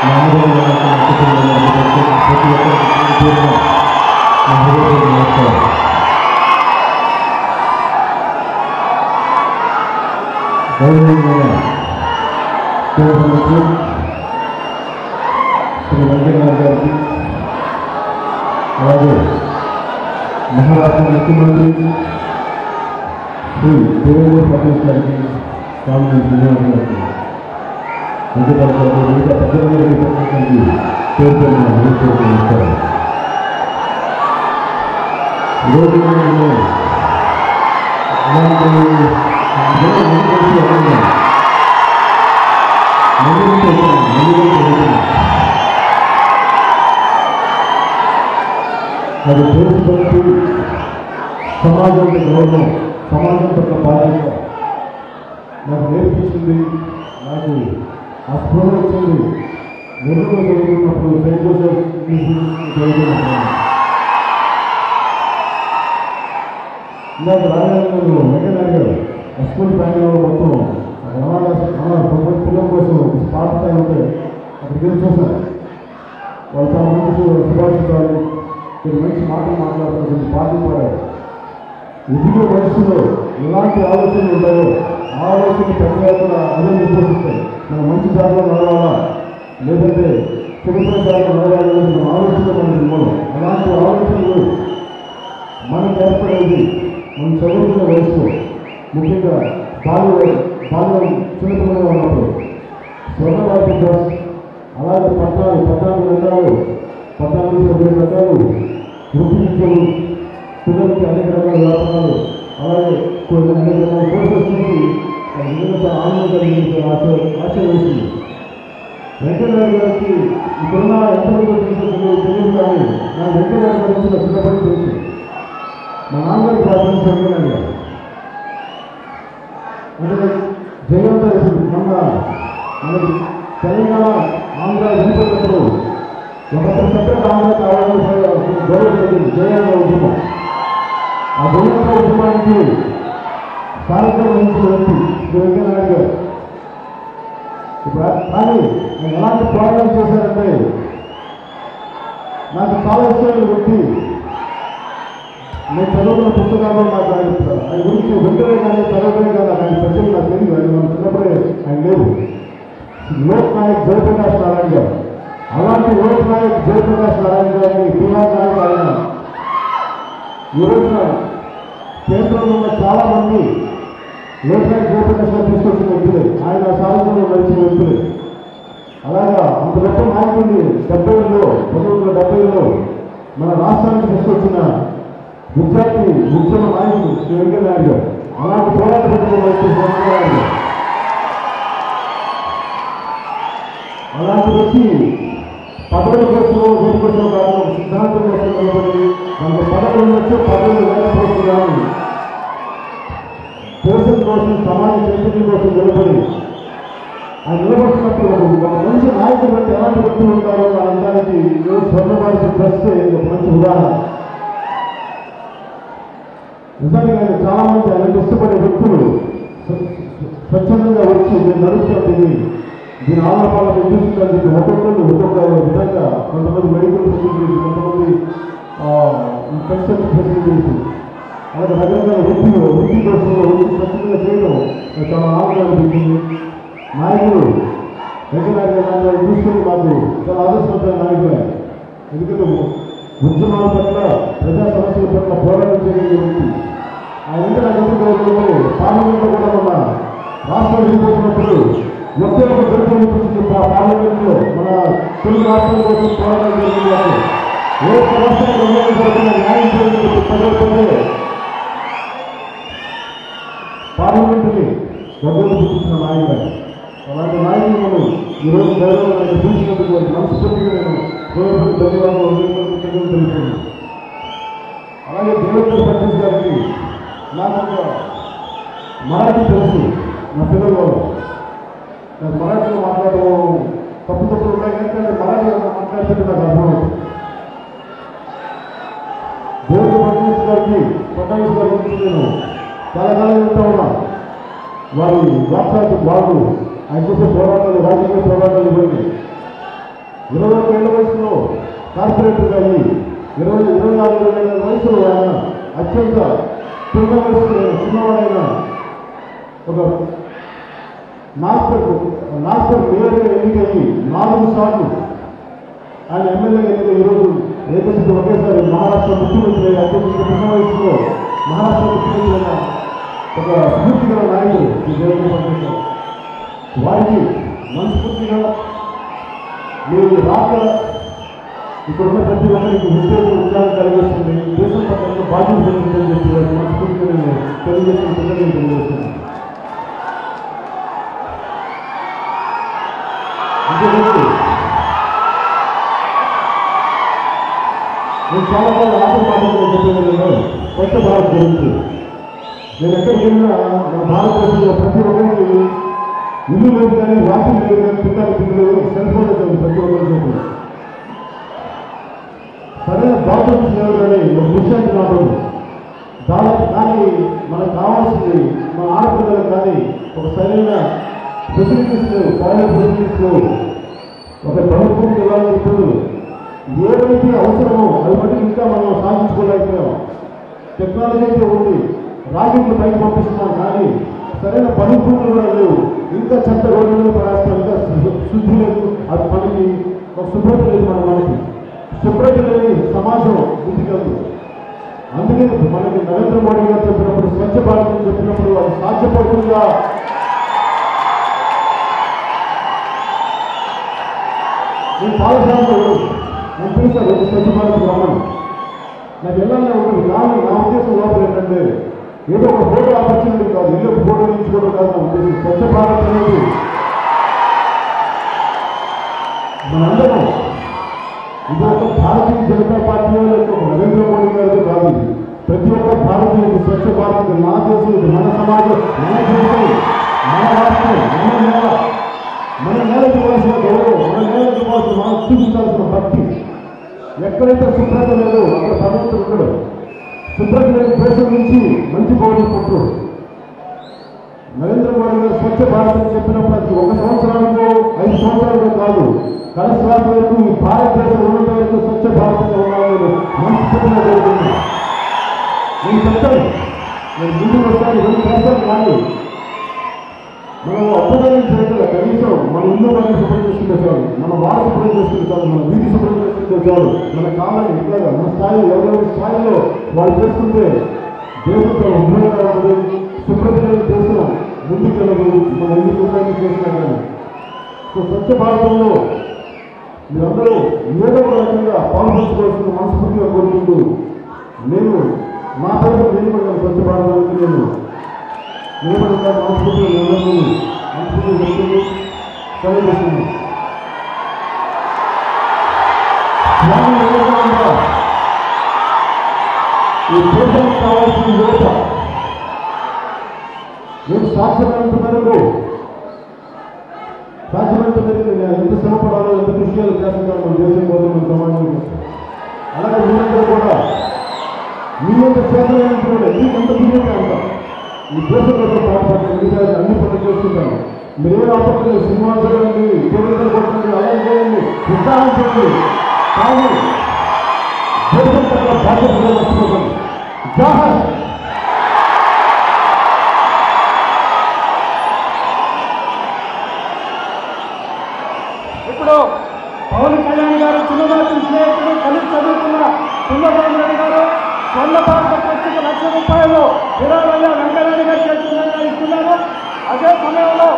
శ్రీ వెంకయ్యనాయుడు గారికి, అలాగే మహారాష్ట్ర ముఖ్యమంత్రి శ్రీ దేవేంద్ర ఫడ్నవీస్ గారికి, స్వామి శ్రీనివాస్ గారికి, మిగతా పెద్దలందరికీ పేరు నమస్కారం. ఈరోజు అది దేశభక్తి, సమాజం గౌరవం, సమాజం పట్ల బాధ్యత నాకు నేర్పించింది. నాకు ఆ స్ఫూర్తి వచ్చింది నెల్లూరులో చదువుతున్నప్పుడు సెయింట్ జోసెఫ్ చదువుతున్నప్పుడు. ఇందాక రాజాగారు వెంకయ్యనాయుడు గారు స్కూల్ బ్యాంకులో మొత్తం పిల్లల కోసం పాఠశాల ఉంటే అక్కడికి వెళ్ళి చూస్తారు. వాళ్ళు తమ ముందు శుభాషించాలి, కొన్ని మంచి మాటలు మాట్లాడుతున్నారు, కొన్ని పాటలు పాడారు. ఎదిగే వయసులో ఎలాంటి ఆలోచనలు ఉంటాయో ఆ ఆలోచన పెద్దగా కూడా అదే నిర్దేశిస్తాయి. మనం మంచి దారిలో నడవాలా లేదంటే చెడుపై దారిలో నడవాలని మనం ఆలోచించడం మూలం. అలాంటి ఆలోచనలు మనకు ఏర్పడేది మనం చదువుకునే వయసులో, ముఖ్యంగా బాల్యం చిన్నపిల్లగా ఉన్నప్పుడు. స్వర్ణభారతి ట్రస్ట్ అలాగే 14 రకాలు 14 రకాలు వృత్తి విద్యలు, పిల్లలకి అనేక రకాల వ్యాపారాలు, అలాగే కొన్ని అనేక రకాల కోర్సెస్ నుంచి చాలా ఆనందం కలిగించే ఆశ వేసింది. వెంకయ్యనాయుడు గారికి ఇప్పుడున్న ఎంతమంది తెలియదు, కానీ నా వెంకయ్యనాయుడు గారి నుంచి చిన్నప్పటి తెలుసు. మా నాన్నగారి ప్రార్థించి వెంకయ్యనాయుడు గారు అంటే జయంత మనకి తెలంగాణ ఆంధ్ర విడిపోయినప్పుడు ఒక సెపరేట్ ఆంధ్ర కావాలని గౌరవ జరిగింది జయంత ఉద్యమం. ఆ జయంత ఉద్యమానికి సారథ్యం వహించిన వ్యక్తి వెంకయ్యనాయుడు గారు. ఇప్పుడు కానీ ఆయన ఎలాంటి పోరాటం చేశారంటే, నాకు చాలా ఇష్టమైన వ్యక్తి. నేను చదువుకున్న పుస్తకాల్లో నాకు ఆయన గురించి వెంటనే కానీ చదవడమే కానీ ఆయన ప్రజలు నాకు తెలియదు. ఆయన మనం చిన్నప్పుడే ఆయన లేవు. లోక్ నాయక్ జయప్రకాష్ నారాయణ గారు, అలాంటి లోక్ నాయక్ జయప్రకాష్ నారాయణ గారిని బీహార్ నాయక్ ఆయన ఈ రోజున కేంద్రంలో ఉన్న చాలా మంది లోక్ నాయక్ జయప్రకాష్ గారు తీసుకొచ్చిన వ్యక్తులే, ఆయన సారథ్యంలో నడిచిన వ్యక్తులే. అలాగా అంత గొప్ప నాయకుడిని 1970లో మన రాష్ట్రానికి తీసుకొచ్చిన విద్యార్థి ఉద్యమ నాయకుడు శ్రీ వెంకయ్యనాయుడు గారు. అలాంటి పోరాట పట్టుకున్న వ్యక్తి వెంకయ్యనాయుడు గారు. అలాంటి వ్యక్తి పదవుల కోసం వీటికోసం కాదు, సిద్ధాంతం కోసం నిలబడి మనకు పదవులు ఉండొచ్చు, పదవులు లేకపోవచ్చు, కానీ దేశం కోసం సమాజ చైతన్యం కోసం నిలబడి ఆయన నిలబడుతున్నప్పుడు ఒక మంచి నాయకుడు బట్టి ఎలాంటి వ్యక్తులు ఉంటారో అనడానికి స్వర్ణభారతి ట్రస్ట్ ఒక మంచి ఉదాహరణ. నిజానికి ఆయన చాలా మంది ఆయన ఇష్టపడే వ్యక్తులు స్వచ్ఛందంగా వచ్చి నేను నడుస్తుంది దీని ఆలపాలను చూస్తుందని చెప్పి ఒక్కొక్కరు ఒక్కొక్క విధంగా, కొంతమంది మెడికల్ ఫెసిలిటీస్, కొంతమంది కన్స్ట్రక్షన్ ఫెసిలిటీస్, అలాగే రకరకాల వృత్తి కోసం స్వచ్ఛందంగా చేయడం చాలా ఆనందంగా అనిపించింది. నాయకుడు వెంకయ్యనాయుడు గారు చూసుకుని మాకు చాలా ఆదర్శవంతమైన నాయకులే. ఎందుకంటే ఉద్యమాల పట్ల, ప్రజా సమస్యల పట్ల పోరాటం చేయగలిగే వ్యక్తి ఆయన. ఇంకా నాకు ఎందుకు గౌరవంలో పార్లమెంట్లో కూడా మన రాష్ట్రం వెళ్ళిపోతున్నప్పుడు ఒకే ఒక గడుపు చూపించింది. పార్లమెంట్లో మన తెలుగు రాష్ట్రం కోసం పోరాటం జరిగింది. ఏ రాష్ట్రంలో న్యాయం చేయకపోతే పార్లమెంటుని గడువు చూపించిన నాయకుడు. అలాంటి నాయకులు మనం ఈరోజు గౌరవం చూసినందుకు మనస్ఫూర్తిగా నేను ధన్యవాదాలు తెలుసుకున్నాను. అలాగే దేవేంద్ర ఫడ్నవీస్ గారికి నాకు ఒక మరాఠీ తెలుసు. నా పిల్లలు నాకు మరాఠీలో మాట్లాడడం తప్పులు ఉన్నాయి, ఎందుకంటే మరాఠీలో మాట్లాడితే నాకు అర్థమవుతుంది. దేవేంద్ర ఫడ్నవీస్ గారి గురించి నేను చాలా కాలం చెప్తా ఉన్నా. వారి వాట్సాప్ వాళ్ళు ఆయన చేసే పోరాటాలు, రాజకీయ పోరాటాలు ఇవ్వండి. 21 ఏళ్ల వయసులో కార్పొరేటర్గా అయ్యి 24 ఏళ్ల వయసులో ఆయన అత్యంత చిన్నవాడైన ఒక నాగ్పూర్ మేయర్గా ఎన్నికయ్యి 4 సార్లు ఆయన ఎమ్మెల్యేగా ఎన్నిక ఈరోజు ఏకసిద్ధి ఒకేసారి మహారాష్ట్ర ముఖ్యమంత్రి అత్యంత చిన్న వయసులో మహారాష్ట్ర ముఖ్యమంత్రి అయిన ఒక స్ఫూర్తిగల నాయకుడు ఈ దేవేంద్ర ఫడ్నవీస్. వారికి మనస్ఫూర్తిగా మీరు రాక ఇక్కడున్న ప్రతి ఒక్కరికి ఉద్యోగ ఉద్యోగం కలిగిస్తుంది, దేశం పట్ల బాధ్యత పెరుగుతుందని చెప్పి వారికి మనస్ఫూర్తిగా నేను తెలియజేస్తున్నాను. నేను చాలా ఆటలు చెప్పేది కొత్త భారత్ గురించి. నేను ఎక్కడికి వెళ్ళినా మన భారతదేశంలో ప్రతి ఒక్కరికి ఇల్లు లేదు కానీ వాకింగ్ లేదు కానీ పిల్లలు సెల్ ఫోన్ ఉంటుంది ప్రతి ఒక్కరి చేతులు. సరైన డాక్టర్స్ లేవు కానీ ఒక విషయాన్ని రాబోదు కానీ మనకు కావాల్సింది మన ఆడపిల్లలకు కానీ ఒక సరైన ఫెసిలిటీస్ లేవు, టాయిలెట్ ఫెసిలిటీస్ లేవు. ఒక ప్రభుత్వం వెళ్ళాలని ఇప్పుడు ఏదైతే అవసరమో అది బట్టి ఇంకా మనం సాధించుకోలేకపోయాం. టెక్నాలజీ అయితే ఉంది, రాకెట్లు పైకి పంపిస్తున్నాం కానీ సరైన పనిపూర్లు కూడా లేవు. ఇంకా చెత్త రోడ్లలో పడేస్తాం, ఇంకా శుద్ధి లేదు, అది మనకి ఒక శుభ్రత లేదు. మనకి శుభ్రత లేని సమాజం ముందుకెళ్దు. అందుకే మనకి నరేంద్ర మోడీ గారు చెప్పినప్పుడు స్వచ్ఛ భారత్ అని చెప్పినప్పుడు అది సాధ్యపడుతుందా? నేను చాలాసార్లు నేను చూశాను స్వచ్ఛ భారత్ గ్రామం నాకు వెళ్ళాలని ఉంటుంది. కానీ నా ఉద్దేశం లోపల ఏంటంటే ఏదో ఒక ఫోటో ఆపర్చునిటీ కాదు, ఇల్లు ఫోటో తీసుకోవడం కాదు నా ఉద్దేశం. స్వచ్ఛ భారత్ అనేది మనందరం ఇది ఒక భారతీయ జనతా పార్టీ ఒక నరేంద్ర మోడీ గారితో కాదు. ప్రతి ఒక్క భారతీయుడు స్వచ్ఛ భారత్ నా దేశం, ఇది మన సమాజం, మన దేశం, మన రాష్ట్రం, మన నేలకు ఇవ్వాల్సిన గౌరవం, మన నేలకు ఇవ్వాల్సిన మనం చూపించాల్సిన భక్తి. ఎక్కడైతే శుభ్రత లేదో అక్కడ భగవంతుడు ఉండడు. శుభ్రత లేని దేశం నుంచి మంచి పౌరులు పుట్టరు. నరేంద్ర మోడీ గారు స్వచ్ఛ భారత్ అని చెప్పినప్పుడు అది 1 సంవత్సరానికో 5 సంవత్సరాలకో కాదు, కలశ్వాస వరకు ఈ భారతదేశం ఉన్నంత వరకు స్వచ్ఛ భారతంగా ఉండాలని మనస్ఫూర్తిగా జరుగుతుంది. నేను చెప్తాను, నేను ముందుకు వస్తాను 2 సంవత్సరాలు కానీ మనం అప్పుడైనా చేయగల కనీసం మన ఇల్లు మనం శుభ్రం చేసుకుంటే చాలు, మన వాడ శుభ్రం చేసుకుంటే చాలు, మన వీధి శుభ్రం చేసుకుంటే చాలు. మన కాలని ఇట్లాగా మన స్థాయిలో ఎవరెవరి స్థాయిలో వాళ్ళు చేసుకుంటే దేశంతో ఉద్యోగంగా ఉంటుంది. శుభ్రత లేని దేశం ముందుకెళ్ళదు. మన ఎన్ని ఉపయోగం చేసినా కానీ స్వచ్ఛ భారతంలో మీరందరూ ఏదో ఒక రకంగా పాల్పంచుకోవాల్సిన మనస్ఫూర్తిగా కోరుకుంటూ నేను మా తరఫున నిలబడ్డాను. స్వచ్ఛ భారతానికి నేను నిలబడ్డా మనస్ఫూర్తిగా మనస్ఫూర్తిగా చెప్తుంది తెలియజేస్తున్నాను. ఈ దేశానికి కావాల్సిన యువత నేను సాధ్యమైనంత మేరకు నేను ఎంత శ్రమపడాలో, ఎంత కృషియాలు చేస్తున్నాను మన దేశం కోసం, మన సమాజం కోసం. అలాగే మీరందరూ కూడా మీ యొక్క చేతనైనటువంటి మీకంత బిజీగా ఉంటాం. ఈ దేశం కోసం పాటుపడి అన్ని పనులు చేస్తుంటాను. మీరేం ఆపత్తులు సినిమాలు చేయండి, కేంద్రాలు కొట్టండి, అలాగే చేయండి, ఉత్సాహం చేయండి. కానీ దేశం పట్ల బాధ్యతగా మర్చిపోకండి. జాహర్ ఇప్పుడు పవన్ కళ్యాణ్ గారు చిన్ననాటి స్నేహితుడు కలిసి చదువుకున్న సుందరరామ రెడ్డి గారు స్వర్ణ భారత ట్రస్ట్కి ₹1,00,000 విరాళంగా వెంకయ్యనాయుడు గారు చేస్తున్నారు. అదే సమయంలో